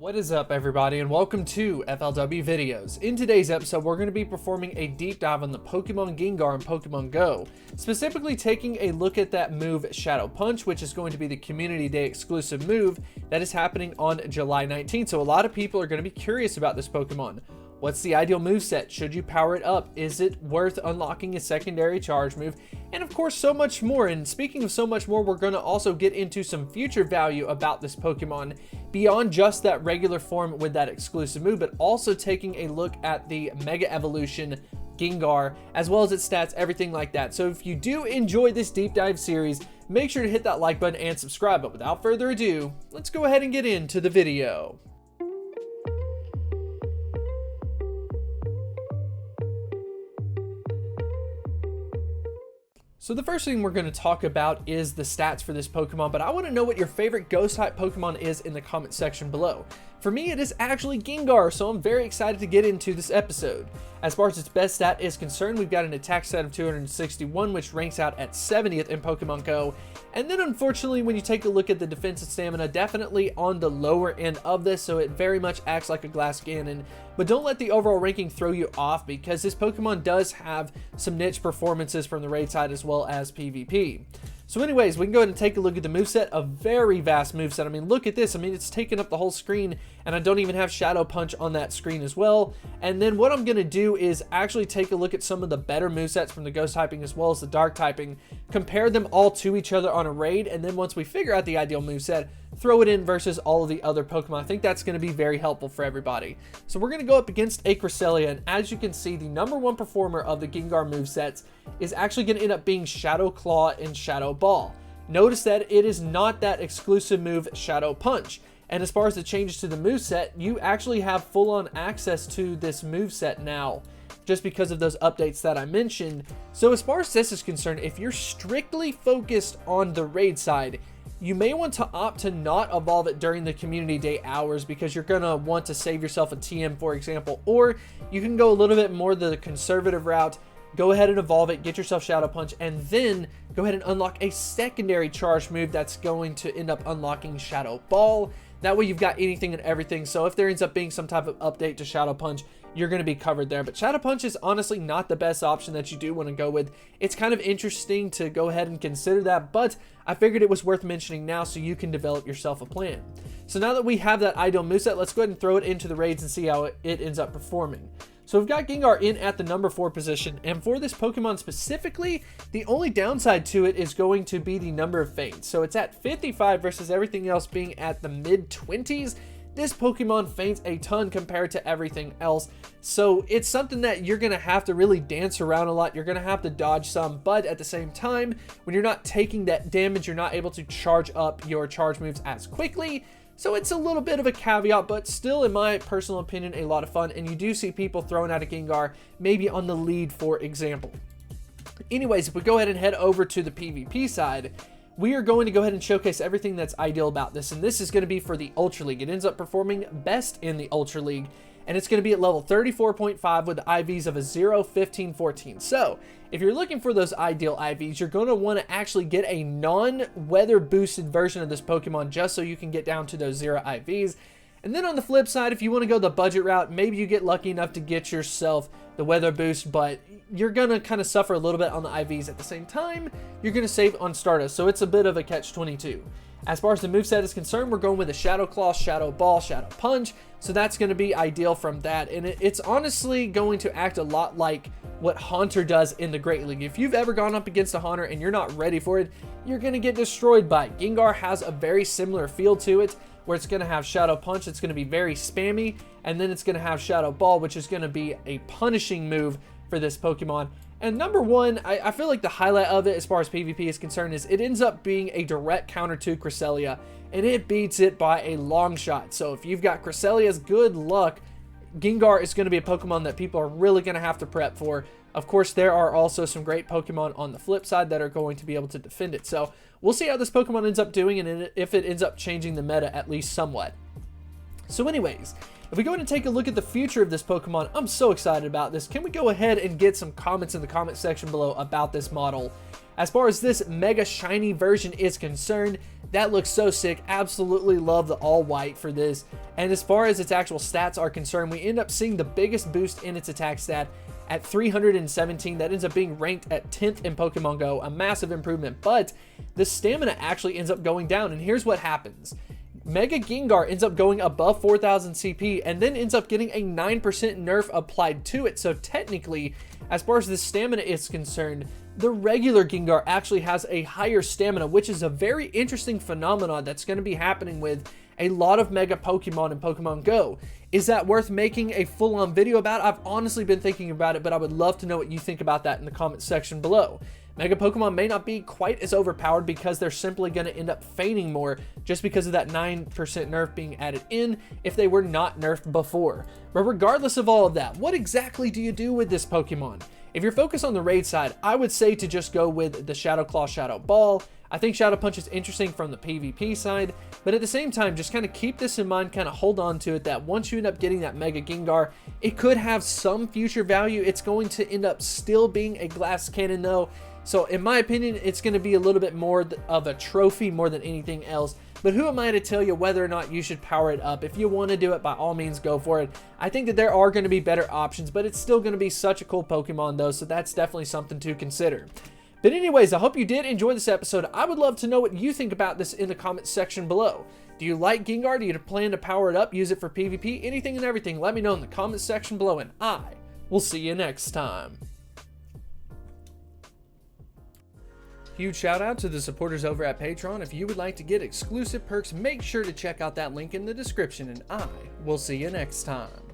What is up, everybody, and welcome to FLW Videos. In today's episode, we're going to be performing a deep dive on the Pokemon Gengar in Pokemon Go, specifically taking a look at that move Shadow Punch, which is going to be the Community Day exclusive move that is happening on July 19th. So a lot of people are going to be curious about this Pokemon. What's the ideal moveset? Should you power it up? Is it worth unlocking a secondary charge move? And of course, so much more. And speaking of so much more, we're going to also get into some future value about this Pokemon beyond just that regular form with that exclusive move, but also taking a look at the Mega Evolution Gengar, as well as its stats, everything like that. So if you do enjoy this deep dive series, make sure to hit that like button and subscribe. But without further ado, let's go ahead and get into the video. So the first thing we're going to talk about is the stats for this Pokemon, but I want to know what your favorite ghost type Pokemon is in the comment section below. For me, it is actually Gengar, so I'm very excited to get into this episode. As far as its best stat is concerned, we've got an attack stat of 261, which ranks out at 70th in Pokemon Go. And then unfortunately, when you take a look at the defense and stamina, definitely on the lower end of this, so it very much acts like a glass cannon. But don't let the overall ranking throw you off, because this Pokemon does have some niche performances from the raid side as well as PvP. So anyways, we can go ahead and take a look at the moveset, a very vast moveset. I mean, look at this. I mean, it's taking up the whole screen, and I don't even have Shadow Punch on that screen as well. And then what I'm going to do is actually take a look at some of the better movesets from the ghost typing as well as the dark typing, compare them all to each other on a raid, and then once we figure out the ideal moveset, throw it in versus all of the other Pokemon. I think that's going to be very helpful for everybody. So we're going to go up against a Cresselia, and as you can see, the #1 performer of the Gengar movesets is actually going to end up being Shadow Claw and Shadow Ball. Notice that it is not that exclusive move Shadow Punch. And as far as the changes to the moveset, you actually have full-on access to this moveset now, just because of those updates that I mentioned. So as far as this is concerned, if you're strictly focused on the raid side, you may want to opt to not evolve it during the community day hours, because you're going to want to save yourself a TM, for example. Or you can go a little bit more the conservative route, go ahead and evolve it, get yourself Shadow Punch, and then go ahead and unlock a secondary charge move that's going to end up unlocking Shadow Ball. That way you've got anything and everything. So if there ends up being some type of update to Shadow Punch, you're going to be covered there. But Shadow Punch is honestly not the best option that you do want to go with. It's kind of interesting to go ahead and consider that, but I figured it was worth mentioning now so you can develop yourself a plan. So now that we have that ideal moveset, let's go ahead and throw it into the raids and see how it ends up performing. So we've got Gengar in at the #4 position, and for this Pokemon specifically, the only downside to it is going to be the number of feints. So it's at 55 versus everything else being at the mid-20s. This Pokemon feints a ton compared to everything else, so it's something that you're going to have to really dance around a lot. You're going to have to dodge some, but at the same time, when you're not taking that damage, you're not able to charge up your charge moves as quickly. So it's a little bit of a caveat, but still, in my personal opinion, a lot of fun. And you do see people throwing out a Gengar, maybe on the lead, for example. Anyways, if we go ahead and head over to the PvP side, we are going to go ahead and showcase everything that's ideal about this. And this is going to be for the Ultra League. It ends up performing best in the Ultra League. And it's going to be at level 34.5 with the IVs of a 0, 15, 14. So if you're looking for those ideal IVs, you're going to want to actually get a non-weather boosted version of this Pokemon just so you can get down to those 0 IVs. And then on the flip side, if you want to go the budget route, maybe you get lucky enough to get yourself the weather boost, but you're going to kind of suffer a little bit on the IVs. At the same time, you're going to save on Stardust, so it's a bit of a catch-22. As far as the moveset is concerned, we're going with a Shadow Claw, Shadow Ball, Shadow Punch, so that's going to be ideal from that. And it's honestly going to act a lot like what Haunter does in the Great League. If you've ever gone up against a Haunter and you're not ready for it, you're going to get destroyed by it. Gengar has a very similar feel to it, where it's going to have Shadow Punch, it's going to be very spammy, and then it's going to have Shadow Ball, which is going to be a punishing move for this Pokemon. And #1, I feel like the highlight of it as far as PvP is concerned is it ends up being a direct counter to Cresselia, and it beats it by a long shot. So if you've got Cresselia's good luck, Gengar is going to be a Pokemon that people are really going to have to prep for. Of course, there are also some great Pokemon on the flip side that are going to be able to defend it. So we'll see how this Pokemon ends up doing and if it ends up changing the meta at least somewhat. So anyways, If we go ahead and take a look at the future of this Pokemon, I'm so excited about this. Can we go ahead and get some comments in the comment section below about this model? As far as this mega shiny version is concerned, that looks so sick. Absolutely love the all white for this. And as far as its actual stats are concerned, we end up seeing the biggest boost in its attack stat at 317. That ends up being ranked at 10th in Pokemon Go, a massive improvement. But the stamina actually ends up going down, and here's what happens. Mega Gengar ends up going above 4,000 CP and then ends up getting a 9% nerf applied to it. So technically, as far as the stamina is concerned, the regular Gengar actually has a higher stamina, which is a very interesting phenomenon that's going to be happening with a lot of Mega Pokemon in Pokemon Go. Is that worth making a full-on video about? I've honestly been thinking about it, but I would love to know what you think about that in the comment section below. Mega Pokemon may not be quite as overpowered because they're simply going to end up feigning more just because of that 9% nerf being added in if they were not nerfed before. But regardless of all of that, what exactly do you do with this Pokemon? If you're focused on the raid side, I would say to just go with the Shadow Claw, Shadow Ball. I think Shadow Punch is interesting from the PvP side, but at the same time, just kind of keep this in mind, kind of hold on to it, that once you end up getting that Mega Gengar, it could have some future value. It's going to end up still being a glass cannon though. So in my opinion, it's going to be a little bit more of a trophy more than anything else. But who am I to tell you whether or not you should power it up? If you want to do it, by all means, go for it. I think that there are going to be better options, but it's still going to be such a cool Pokemon though, so that's definitely something to consider. But anyways, I hope you did enjoy this episode. I would love to know what you think about this in the comment section below. Do you like Gengar? Do you plan to power it up, use it for PvP? Anything and everything, let me know in the comment section below, and I will see you next time. Huge shout out to the supporters over at Patreon. If you would like to get exclusive perks, make sure to check out that link in the description, and I will see you next time.